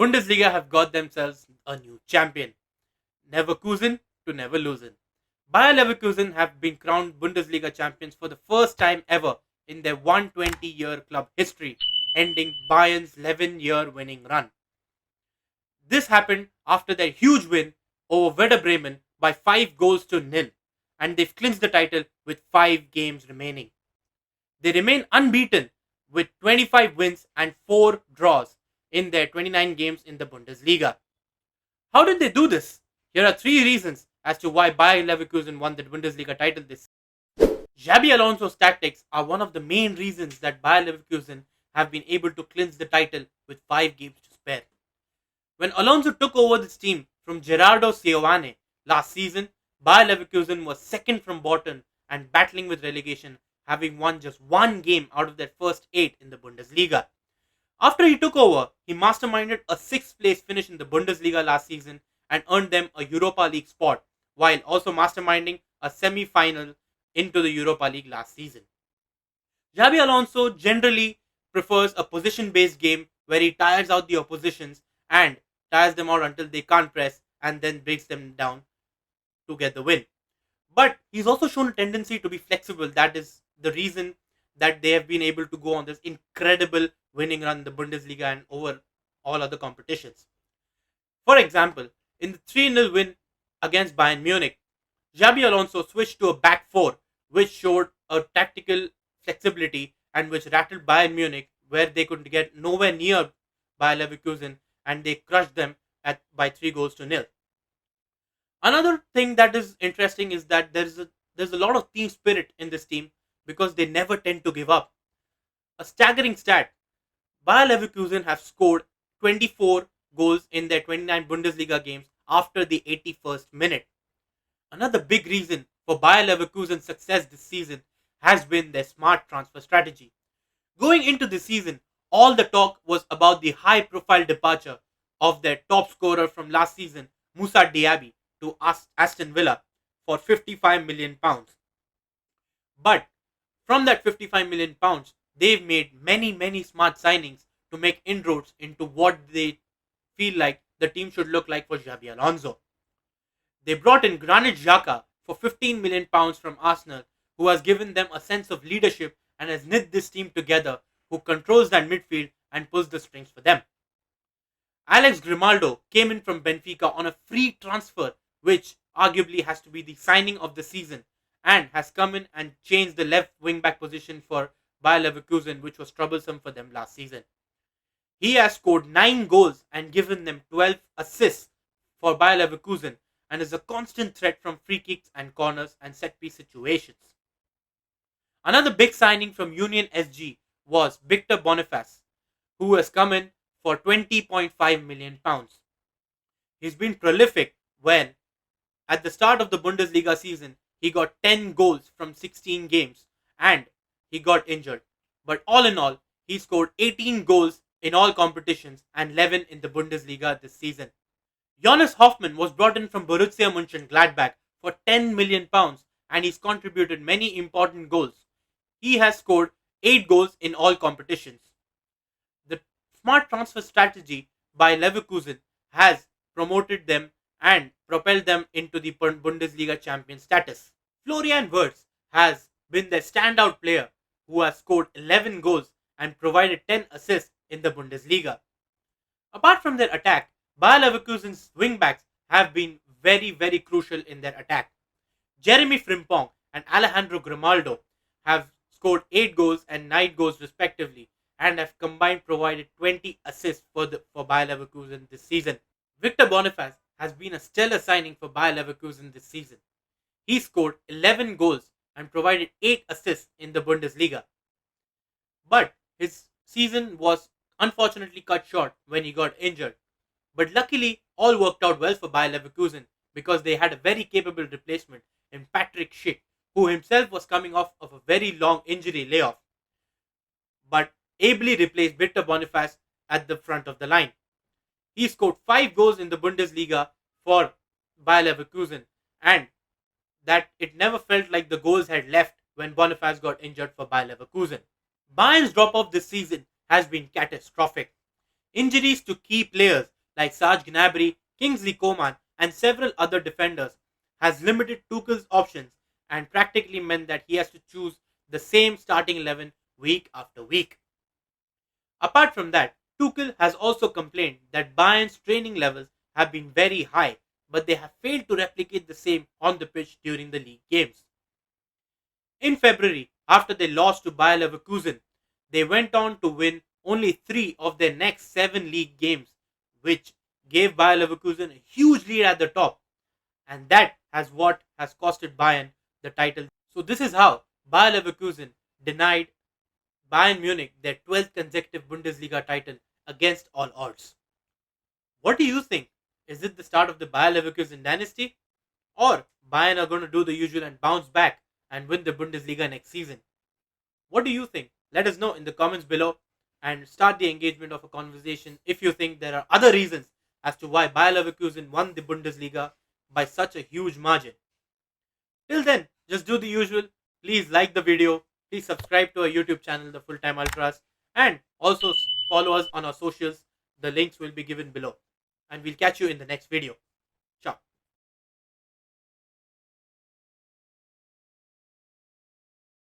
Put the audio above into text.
Bundesliga have got themselves a new champion. Leverkusen to never loosen. Bayer Leverkusen have been crowned Bundesliga champions for the first time ever in their 120-year club history, ending Bayern's 11-year winning run. This happened after their huge win over Werder Bremen by 5 goals to nil, and they've clinched the title with 5 games remaining. They remain unbeaten with 25 wins and 4 draws in their 29 games in the Bundesliga. How did they do this? Here are 3 reasons as to why Bayer Leverkusen won the Bundesliga title this season. Xabi Alonso's tactics are one of the main reasons that Bayer Leverkusen have been able to clinch the title with 5 games to spare. When Alonso took over this team from Gerardo Seoane last season, Bayer Leverkusen was second from bottom and battling with relegation, having won just 1 game out of their first 8 in the Bundesliga. After he took over, he masterminded a 6th place finish in the Bundesliga last season and earned them a Europa League spot, while also masterminding a semi-final into the Europa League last season. Xabi Alonso generally prefers a position-based game where he tires out the oppositions and tires them out until they can't press and then breaks them down to get the win. But he's also shown a tendency to be flexible. That is the reason that they have been able to go on this incredible winning run in the Bundesliga and over all other competitions. For example, in the 3-0 win against Bayern Munich, Xabi Alonso switched to a back 4, which showed a tactical flexibility and which rattled Bayern Munich, where they could get nowhere near Bayer Leverkusen and they crushed them by 3 goals to nil. Another thing that is interesting is that there's a lot of team spirit in this team because they never tend to give up. A staggering stat: Bayer Leverkusen have scored 24 goals in their 29 Bundesliga games after the 81st minute. Another big reason for Bayer Leverkusen's success this season has been their smart transfer strategy. Going into the season, all the talk was about the high-profile departure of their top scorer from last season, Moussa Diaby, to Aston Villa for £55 million. But from that £55 million, they've made many smart signings to make inroads into what they feel like the team should look like for Xabi Alonso. They brought in Granit Xhaka for £15 million from Arsenal, who has given them a sense of leadership and has knit this team together, who controls that midfield and pulls the strings for them. Alex Grimaldo came in from Benfica on a free transfer, which arguably has to be the signing of the season, and has come in and changed the left wing-back position for Bayer Leverkusen, which was troublesome for them last season. He has scored 9 goals and given them 12 assists for Bayer Leverkusen and is a constant threat from free kicks and corners and set-piece situations. Another big signing from Union SG was Victor Boniface, who has come in for £20.5 million. He's been prolific when, at the start of the Bundesliga season, he got 10 goals from 16 games and he got injured. But all in all, he scored 18 goals in all competitions and 11 in the Bundesliga this season. Jonas Hoffmann was brought in from Borussia Mönchengladbach for £10 million and he's contributed many important goals. He has scored 8 goals in all competitions. The smart transfer strategy by Leverkusen has promoted them and propelled them into the Bundesliga champion status. Florian Wirtz has been their standout player, who has scored 11 goals and provided 10 assists in the Bundesliga. Apart from their attack, Bayer Leverkusen's wingbacks have been very crucial in their attack. Jeremy Frimpong and Alejandro Grimaldo have scored 8 goals and 9 goals respectively and have combined provided 20 assists for Bayer Leverkusen this season. Victor Boniface has been a stellar signing for Bayer Leverkusen this season. He scored 11 goals and provided 8 assists in the Bundesliga. But his season was unfortunately cut short when he got injured. But luckily, all worked out well for Bayer Leverkusen because they had a very capable replacement in Patrick Schick, who himself was coming off of a very long injury layoff, but ably replaced Victor Boniface at the front of the line. He scored 5 goals in the Bundesliga for Bayer Leverkusen, and that it never felt like the goals had left when Boniface got injured for Bayer Leverkusen. Bayern's drop-off this season has been catastrophic. Injuries to key players like Serge Gnabry, Kingsley Coman, and several other defenders has limited Tuchel's options and practically meant that he has to choose the same starting 11 week after week. Apart from that, Tuchel has also complained that Bayern's training levels have been very high, but they have failed to replicate the same on the pitch during the league games. In February, after they lost to Bayer Leverkusen, they went on to win only 3 of their next 7 league games, which gave Bayer Leverkusen a huge lead at the top, and that has what has costed Bayern the title. So this is how Bayer Leverkusen denied Bayern Munich their 12th consecutive Bundesliga title against all odds. What do you think? Is it the start of the Bayer Leverkusen dynasty? Or Bayern are going to do the usual and bounce back and win the Bundesliga next season? What do you think? Let us know in the comments below and start the engagement of a conversation if you think there are other reasons as to why Bayer Leverkusen won the Bundesliga by such a huge margin. Till then, just do the usual. Please like the video. Please subscribe to our YouTube channel, The Full Time Ultras, and also follow us on our socials. The links will be given below. And we'll catch you in the next video. Ciao.